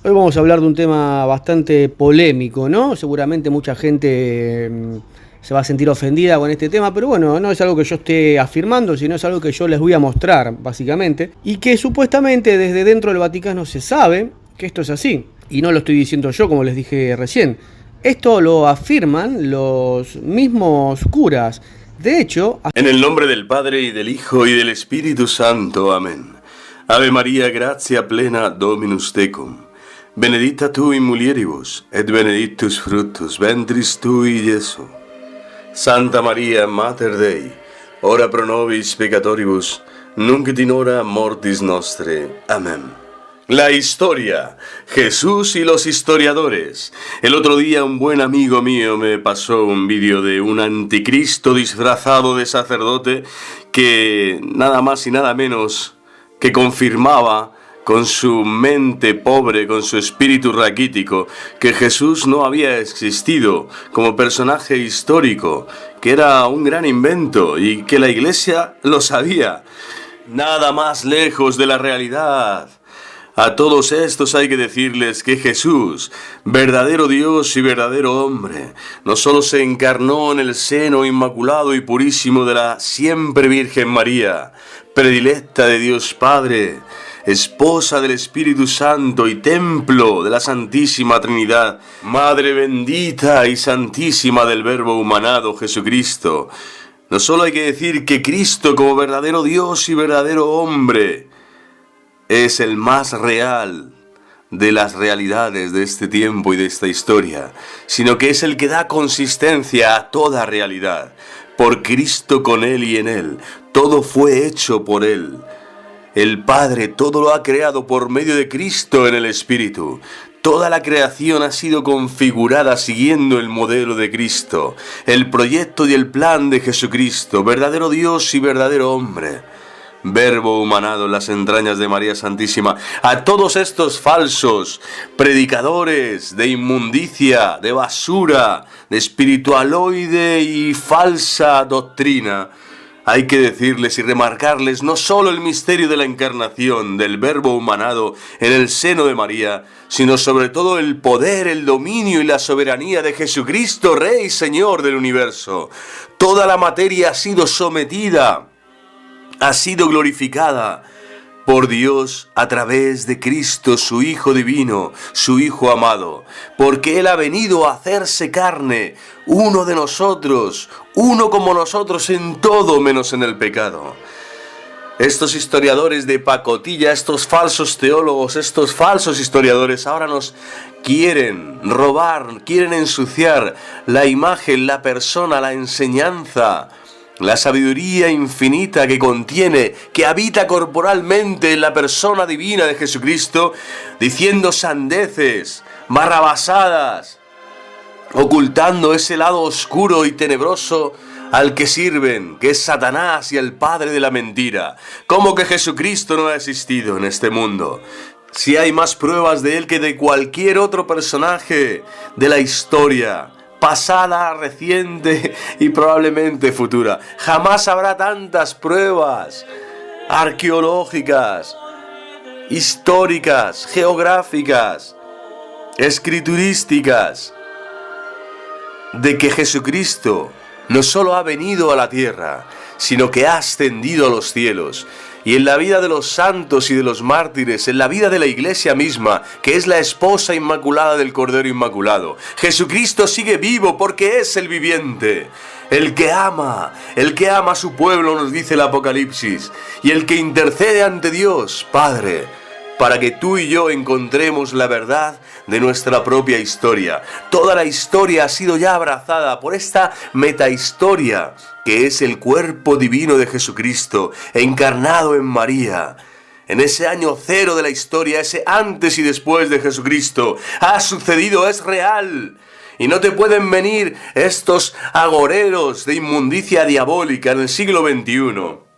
Hoy vamos a hablar de un tema bastante polémico, ¿no? Seguramente mucha gente se va a sentir ofendida con este tema, pero bueno, no es algo que yo esté afirmando, sino es algo que yo les voy a mostrar, básicamente, y que supuestamente desde dentro del Vaticano se sabe que esto es así. Y no lo estoy diciendo yo, como les dije recién. Esto lo afirman los mismos curas. De hecho, En el nombre del Padre, y del Hijo, y del Espíritu Santo. Amén. Ave María, gratia plena, Dominus tecum. Benedicta tu in mulieribus, et benedictus fructus ventris tui, Iesu. Santa María, Mater Dei, ora pro nobis peccatoribus, nunc et in hora mortis nostre. Amén. La historia, Jesús y los historiadores. El otro día un buen amigo mío me pasó un vídeo de un anticristo disfrazado de sacerdote que nada más y nada menos que confirmaba con su mente pobre, con su espíritu raquítico, que Jesús no había existido como personaje histórico, que era un gran invento y que la Iglesia lo sabía. Nada más lejos de la realidad. A todos estos hay que decirles que Jesús, verdadero Dios y verdadero hombre, no solo se encarnó en el seno inmaculado y purísimo de la siempre Virgen María, predilecta de Dios Padre, esposa del Espíritu Santo y templo de la Santísima Trinidad, Madre bendita y santísima del Verbo humanado Jesucristo. No solo hay que decir que Cristo, como verdadero Dios y verdadero hombre, es el más real de las realidades de este tiempo y de esta historia, sino que es el que da consistencia a toda realidad. Por Cristo, con Él y en Él, todo fue hecho por Él. El Padre todo lo ha creado por medio de Cristo en el Espíritu. Toda la creación ha sido configurada siguiendo el modelo de Cristo, el proyecto y el plan de Jesucristo, verdadero Dios y verdadero hombre. Verbo humanado en las entrañas de María Santísima. A todos estos falsos predicadores de inmundicia, de basura, de espiritualoide y falsa doctrina, hay que decirles y remarcarles no solo el misterio de la encarnación del Verbo humanado en el seno de María, sino sobre todo el poder, el dominio y la soberanía de Jesucristo, Rey y Señor del universo. Toda la materia ha sido sometida, ha sido glorificada por Dios a través de Cristo, su Hijo divino, su Hijo amado, porque Él ha venido a hacerse carne, uno de nosotros, uno como nosotros en todo menos en el pecado. Estos historiadores de pacotilla, estos falsos teólogos, estos falsos historiadores ahora nos quieren robar, quieren ensuciar la imagen, la persona, la enseñanza, la sabiduría infinita que contiene, que habita corporalmente en la persona divina de Jesucristo, diciendo sandeces, barrabasadas, ocultando ese lado oscuro y tenebroso al que sirven, que es Satanás y el padre de la mentira. ¿Cómo que Jesucristo no ha existido en este mundo? Si hay más pruebas de él que de cualquier otro personaje de la historia, pasada, reciente y probablemente futura. Jamás habrá tantas pruebas arqueológicas, históricas, geográficas, escriturísticas, de que Jesucristo no solo ha venido a la tierra, sino que ha ascendido a los cielos. Y en la vida de los santos y de los mártires, en la vida de la Iglesia misma, que es la esposa inmaculada del Cordero Inmaculado, Jesucristo sigue vivo porque es el viviente. El que ama a su pueblo, nos dice el Apocalipsis, y el que intercede ante Dios, Padre, para que tú y yo encontremos la verdad de nuestra propia historia. Toda la historia ha sido ya abrazada por esta metahistoria, que es el cuerpo divino de Jesucristo, encarnado en María. En ese año cero de la historia, ese antes y después de Jesucristo, ha sucedido, es real. Y no te pueden venir estos agoreros de inmundicia diabólica en el siglo XXI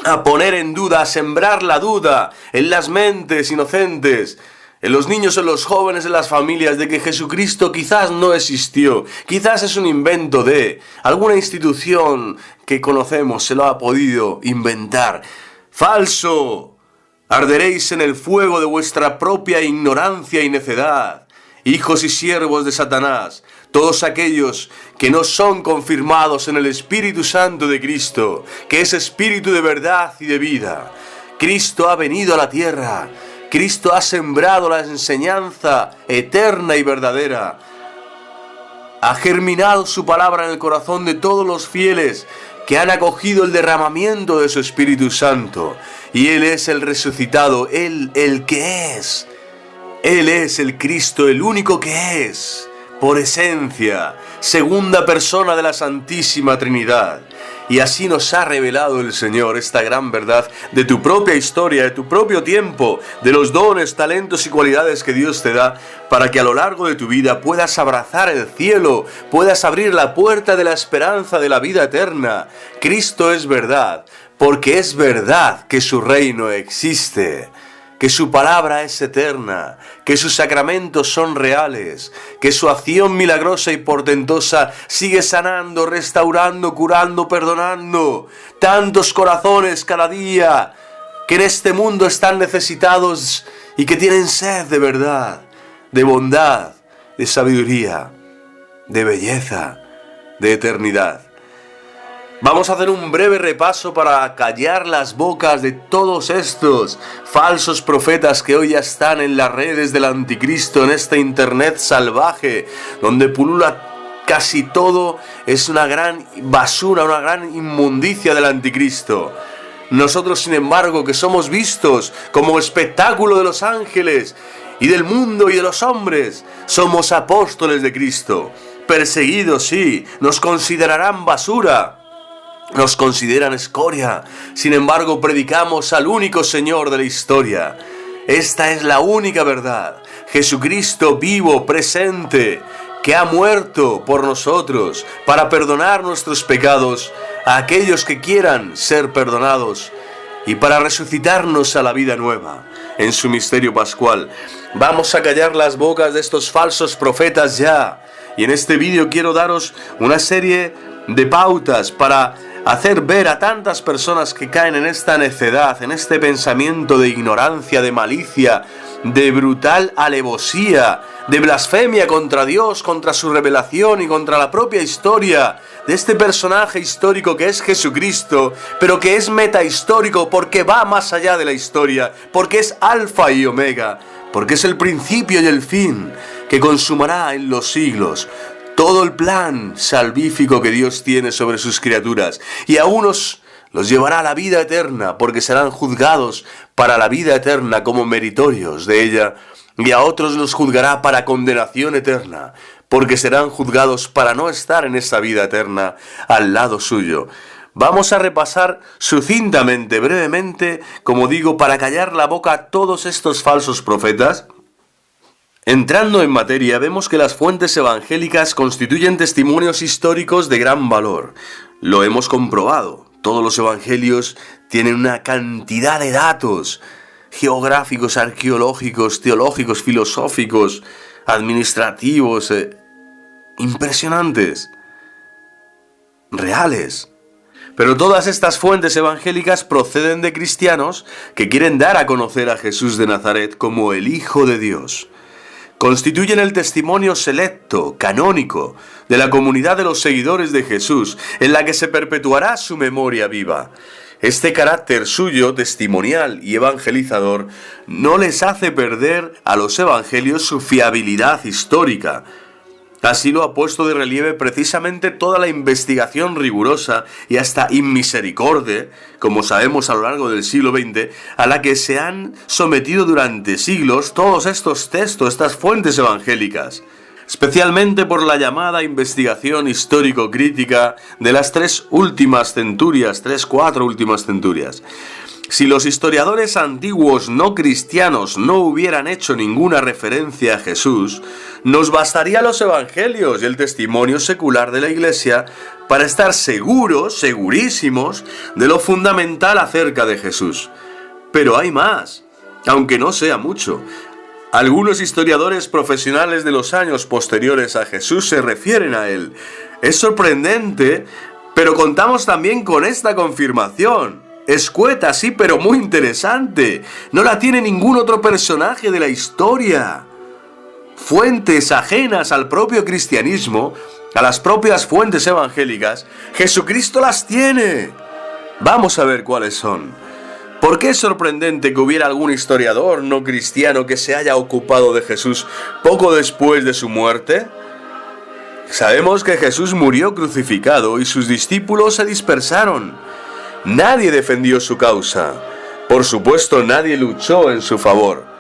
a poner en duda, a sembrar la duda en las mentes inocentes, en los niños, en los jóvenes, en las familias, de que Jesucristo quizás no existió, quizás es un invento de alguna institución que conocemos, se lo ha podido inventar. ¡Falso! Arderéis en el fuego de vuestra propia ignorancia y necedad, hijos y siervos de Satanás, todos aquellos que no son confirmados en el Espíritu Santo de Cristo, que es Espíritu de verdad y de vida. Cristo ha venido a la tierra, Cristo ha sembrado la enseñanza eterna y verdadera, ha germinado su palabra en el corazón de todos los fieles que han acogido el derramamiento de su Espíritu Santo, y Él es el resucitado, Él el que es. Él es el Cristo, el único que es, por esencia, segunda persona de la Santísima Trinidad. Y así nos ha revelado el Señor esta gran verdad de tu propia historia, de tu propio tiempo, de los dones, talentos y cualidades que Dios te da, para que a lo largo de tu vida puedas abrazar el cielo, puedas abrir la puerta de la esperanza de la vida eterna. Cristo es verdad, porque es verdad que su reino existe, que su palabra es eterna, que sus sacramentos son reales, que su acción milagrosa y portentosa sigue sanando, restaurando, curando, perdonando tantos corazones cada día que en este mundo están necesitados y que tienen sed de verdad, de bondad, de sabiduría, de belleza, de eternidad. Vamos a hacer un breve repaso para callar las bocas de todos estos falsos profetas que hoy ya están en las redes del anticristo, en este internet salvaje, donde pulula casi todo, es una gran basura, una gran inmundicia del anticristo. Nosotros, sin embargo, que somos vistos como espectáculo de los ángeles y del mundo y de los hombres, somos apóstoles de Cristo. Perseguidos, sí, nos considerarán basura, nos consideran escoria, sin embargo predicamos al único Señor de la historia. Esta es la única verdad, Jesucristo vivo, presente, que ha muerto por nosotros para perdonar nuestros pecados a aquellos que quieran ser perdonados y para resucitarnos a la vida nueva en su misterio pascual. Vamos a callar las bocas de estos falsos profetas ya, y en este vídeo quiero daros una serie de pautas para hacer ver a tantas personas que caen en esta necedad, en este pensamiento de ignorancia, de malicia, de brutal alevosía, de blasfemia contra Dios, contra su revelación y contra la propia historia de este personaje histórico que es Jesucristo, pero que es metahistórico porque va más allá de la historia, porque es alfa y omega, porque es el principio y el fin, que consumará en los siglos todo el plan salvífico que Dios tiene sobre sus criaturas, y a unos los llevará a la vida eterna, porque serán juzgados para la vida eterna como meritorios de ella, y a otros los juzgará para condenación eterna, porque serán juzgados para no estar en esa vida eterna al lado suyo. Vamos a repasar sucintamente, brevemente, como digo, para callar la boca a todos estos falsos profetas. Entrando en materia, vemos que las fuentes evangélicas constituyen testimonios históricos de gran valor. Lo hemos comprobado. Todos los evangelios tienen una cantidad de datos geográficos, arqueológicos, teológicos, filosóficos, administrativos, impresionantes, reales. Pero todas estas fuentes evangélicas proceden de cristianos que quieren dar a conocer a Jesús de Nazaret como el Hijo de Dios. Constituyen el testimonio selecto, canónico, de la comunidad de los seguidores de Jesús, en la que se perpetuará su memoria viva. Este carácter suyo, testimonial y evangelizador, no les hace perder a los evangelios su fiabilidad histórica. Así lo ha puesto de relieve precisamente toda la investigación rigurosa y hasta inmisericorde, como sabemos a lo largo del siglo XX, a la que se han sometido durante siglos todos estos textos, estas fuentes evangélicas, especialmente por la llamada investigación histórico-crítica de las 3 últimas centurias, 4 últimas centurias. Si los historiadores antiguos no cristianos no hubieran hecho ninguna referencia a Jesús, nos bastarían los evangelios y el testimonio secular de la Iglesia para estar seguros, segurísimos, de lo fundamental acerca de Jesús. Pero hay más, aunque no sea mucho. Algunos historiadores profesionales de los años posteriores a Jesús se refieren a él. Es sorprendente, pero contamos también con esta confirmación. Escueta, sí, pero muy interesante. No la tiene ningún otro personaje de la historia. Fuentes ajenas al propio cristianismo, a las propias fuentes evangélicas, Jesucristo las tiene. Vamos a ver cuáles son. ¿Por qué es sorprendente que hubiera algún historiador no cristiano que se haya ocupado de Jesús poco después de su muerte? Sabemos que Jesús murió crucificado y sus discípulos se dispersaron. Nadie defendió su causa. Por supuesto, nadie luchó en su favor.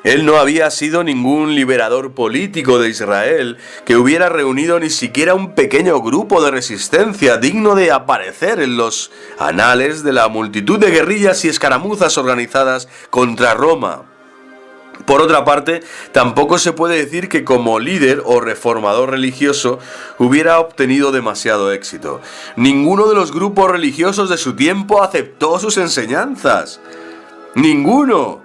Él no había sido ningún liberador político de Israel que hubiera reunido ni siquiera un pequeño grupo de resistencia digno de aparecer en los anales de la multitud de guerrillas y escaramuzas organizadas contra Roma. Por otra parte, tampoco se puede decir que como líder o reformador religioso hubiera obtenido demasiado éxito. Ninguno de los grupos religiosos de su tiempo aceptó sus enseñanzas. ¡Ninguno!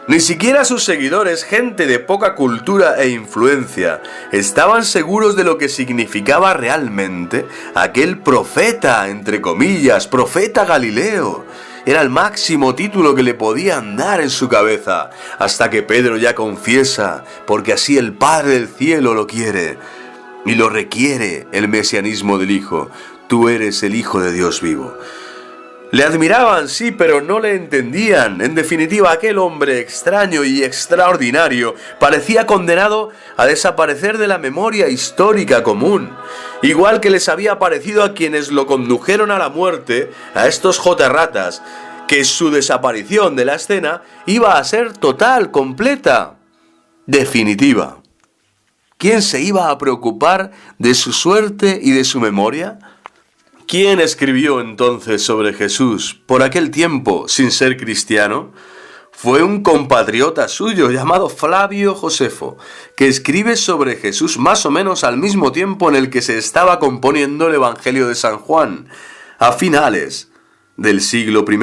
Ni siquiera sus seguidores, gente de poca cultura e influencia, estaban seguros de lo que significaba realmente aquel profeta, entre comillas, profeta Galileo. Era el máximo título que le podían dar en su cabeza, hasta que Pedro ya confiesa, porque así el Padre del cielo lo quiere, y lo requiere el mesianismo del Hijo. Tú eres el Hijo de Dios vivo. Le admiraban, sí, pero no le entendían. En definitiva, aquel hombre extraño y extraordinario parecía condenado a desaparecer de la memoria histórica común. Igual que les había parecido a quienes lo condujeron a la muerte, a estos jotarratas, que su desaparición de la escena iba a ser total, completa, definitiva. ¿Quién se iba a preocupar de su suerte y de su memoria? ¿Quién escribió entonces sobre Jesús por aquel tiempo sin ser cristiano? Fue un compatriota suyo llamado Flavio Josefo, que escribe sobre Jesús más o menos al mismo tiempo en el que se estaba componiendo el Evangelio de San Juan, a finales del siglo I.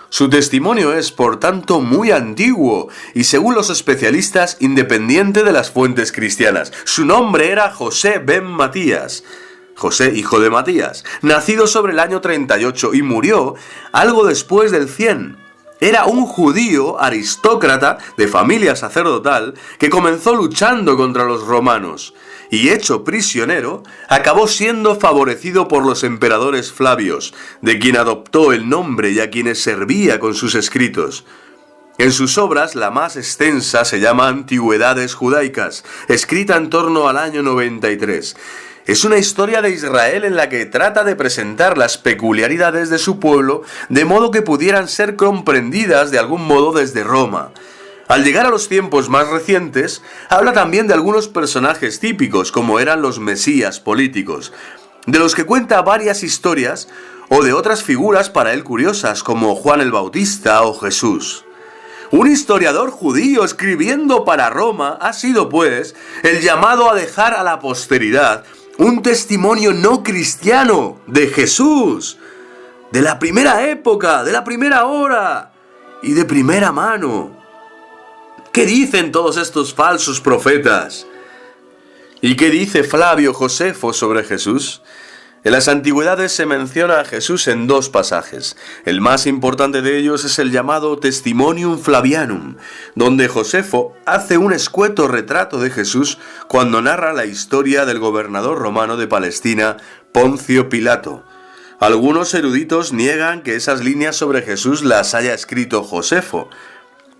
Su testimonio es, por tanto, muy antiguo y, según los especialistas, independiente de las fuentes cristianas. Su nombre era José ben Matías. José, hijo de Matías, nacido sobre el año 38 y murió algo después del 100. Era un judío aristócrata de familia sacerdotal que comenzó luchando contra los romanos y, hecho prisionero, acabó siendo favorecido por los emperadores Flavios, de quien adoptó el nombre y a quienes servía con sus escritos. En sus obras, la más extensa se llama Antigüedades Judaicas, escrita en torno al año 93. Es una historia de Israel en la que trata de presentar las peculiaridades de su pueblo de modo que pudieran ser comprendidas de algún modo desde Roma. Al llegar a los tiempos más recientes, habla también de algunos personajes típicos, como eran los mesías políticos, de los que cuenta varias historias, o de otras figuras para él curiosas, como Juan el Bautista o Jesús. Un historiador judío escribiendo para Roma ha sido, pues, el llamado a dejar a la posteridad un testimonio no cristiano de Jesús, de la primera época, de la primera hora y de primera mano. ¿Qué dicen todos estos falsos profetas? ¿Y qué dice Flavio Josefo sobre Jesús? En las Antigüedades se menciona a Jesús en dos pasajes. El más importante de ellos es el llamado Testimonium Flavianum, donde Josefo hace un escueto retrato de Jesús cuando narra la historia del gobernador romano de Palestina, Poncio Pilato. Algunos eruditos niegan que esas líneas sobre Jesús las haya escrito Josefo.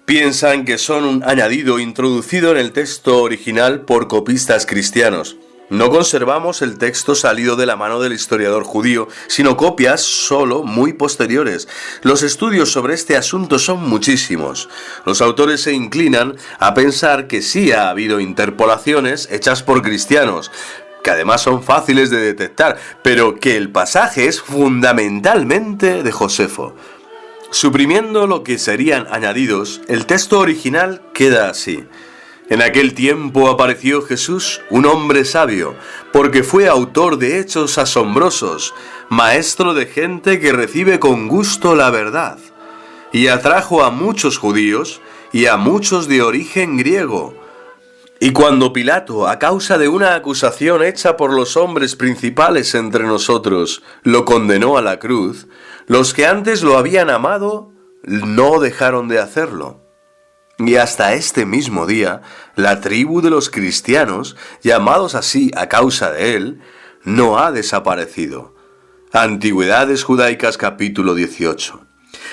Piensan que son un añadido introducido en el texto original por copistas cristianos. No conservamos el texto salido de la mano del historiador judío, sino copias solo muy posteriores. Los estudios sobre este asunto son muchísimos. Los autores se inclinan a pensar que sí ha habido interpolaciones hechas por cristianos, que además son fáciles de detectar, pero que el pasaje es fundamentalmente de Josefo. Suprimiendo lo que serían añadidos, el texto original queda así. En aquel tiempo apareció Jesús, un hombre sabio, porque fue autor de hechos asombrosos, maestro de gente que recibe con gusto la verdad, y atrajo a muchos judíos y a muchos de origen griego. Y cuando Pilato, a causa de una acusación hecha por los hombres principales entre nosotros, lo condenó a la cruz, los que antes lo habían amado no dejaron de hacerlo. Y hasta este mismo día, la tribu de los cristianos, llamados así a causa de él, no ha desaparecido. Antigüedades Judaicas capítulo 18.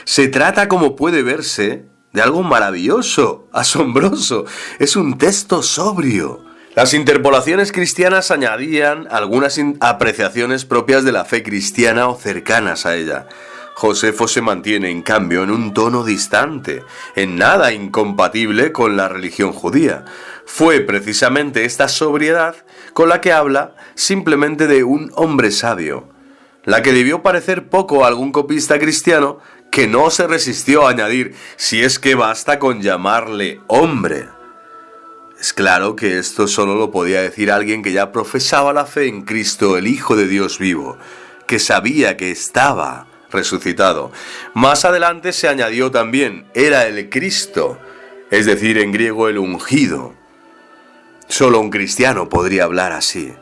Se trata, como puede verse, de algo maravilloso, asombroso. Es un texto sobrio. Las interpolaciones cristianas añadían algunas apreciaciones propias de la fe cristiana o cercanas a ella. Josefo se mantiene, en cambio, en un tono distante, en nada incompatible con la religión judía. Fue precisamente esta sobriedad con la que habla simplemente de un hombre sabio, la que debió parecer poco a algún copista cristiano que no se resistió a añadir, si es que basta con llamarle hombre. Es claro que esto solo lo podía decir alguien que ya profesaba la fe en Cristo, el Hijo de Dios vivo, que sabía que estaba resucitado. Más adelante se añadió también, era el Cristo, es decir, en griego el ungido. Solo un cristiano podría hablar así,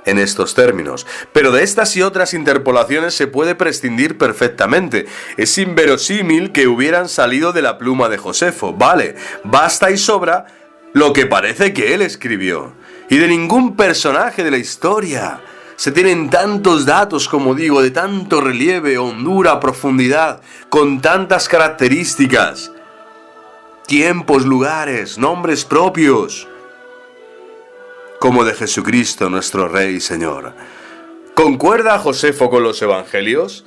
en estos términos, pero de estas y otras interpolaciones se puede prescindir perfectamente. Es inverosímil que hubieran salido de la pluma de Josefo. Vale, basta y sobra lo que parece que él escribió, y de ningún personaje de la historia. Se tienen tantos datos, como digo, de tanto relieve, hondura, profundidad, con tantas características, tiempos, lugares, nombres propios, como de Jesucristo, nuestro Rey y Señor. ¿Concuerda Josefo con los evangelios?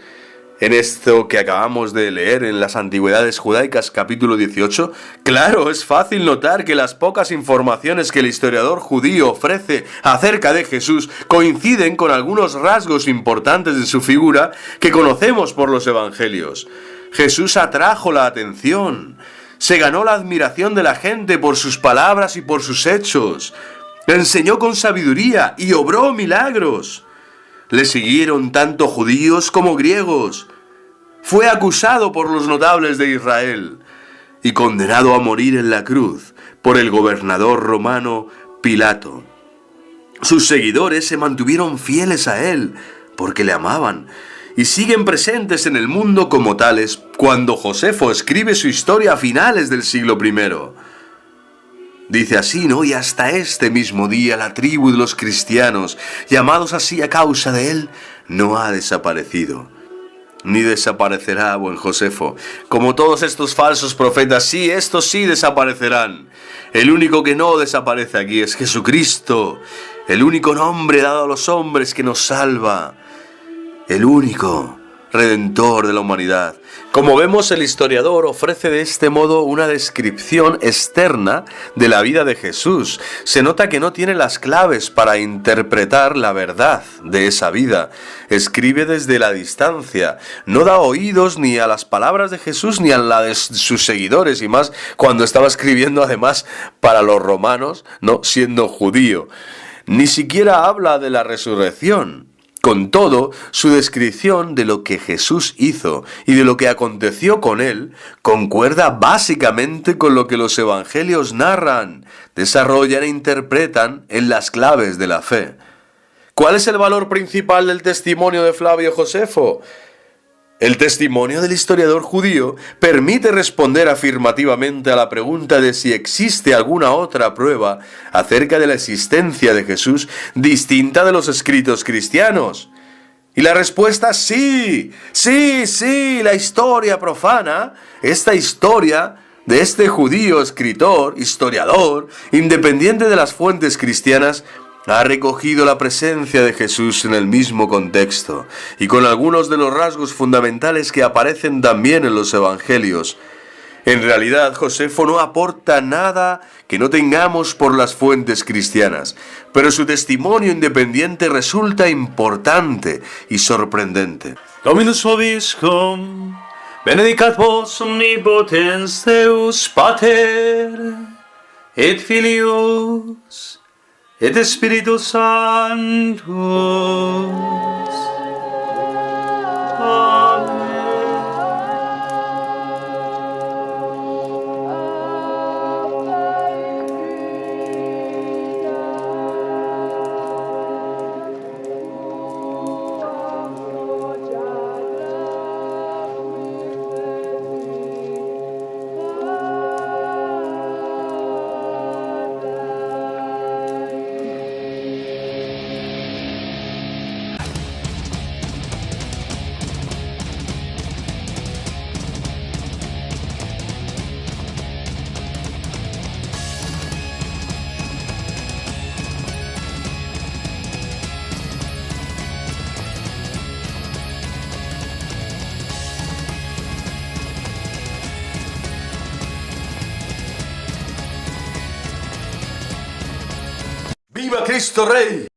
En esto que acabamos de leer en las Antigüedades Judaicas capítulo 18, claro, es fácil notar que las pocas informaciones que el historiador judío ofrece acerca de Jesús coinciden con algunos rasgos importantes de su figura que conocemos por los evangelios. Jesús atrajo la atención, se ganó la admiración de la gente por sus palabras y por sus hechos, enseñó con sabiduría y obró milagros. Le siguieron tanto judíos como griegos. Fue acusado por los notables de Israel y condenado a morir en la cruz por el gobernador romano Pilato. Sus seguidores se mantuvieron fieles a él porque le amaban y siguen presentes en el mundo como tales cuando Josefo escribe su historia a finales del siglo I. Dice así, ¿no? Y hasta este mismo día la tribu de los cristianos, llamados así a causa de él, no ha desaparecido. Ni desaparecerá, buen Josefo. Como todos estos falsos profetas, sí, estos sí desaparecerán. El único que no desaparece aquí es Jesucristo, el único nombre dado a los hombres que nos salva, el único Redentor de la humanidad. Como vemos, el historiador ofrece de este modo una descripción externa de la vida de Jesús. Se nota que no tiene las claves para interpretar la verdad de esa vida. Escribe desde la distancia, no da oídos ni a las palabras de Jesús ni a la de sus seguidores, y más cuando estaba escribiendo además para los romanos, no siendo judío. Ni siquiera habla de la resurrección. Con todo, su descripción de lo que Jesús hizo y de lo que aconteció con él concuerda básicamente con lo que los evangelios narran, desarrollan e interpretan en las claves de la fe. ¿Cuál es el valor principal del testimonio de Flavio Josefo? El testimonio del historiador judío permite responder afirmativamente a la pregunta de si existe alguna otra prueba acerca de la existencia de Jesús distinta de los escritos cristianos. Y la respuesta sí, la historia profana, esta historia de este judío escritor, historiador, independiente de las fuentes cristianas, ha recogido la presencia de Jesús en el mismo contexto y con algunos de los rasgos fundamentales que aparecen también en los evangelios. En realidad, Josefo no aporta nada que no tengamos por las fuentes cristianas, pero su testimonio independiente resulta importante y sorprendente. Dominus vobiscum, benedicat vos omnipotens Deus Pater, et Filius, et Spiritus Sanctus. Amen. ¡Viva Cristo Rey!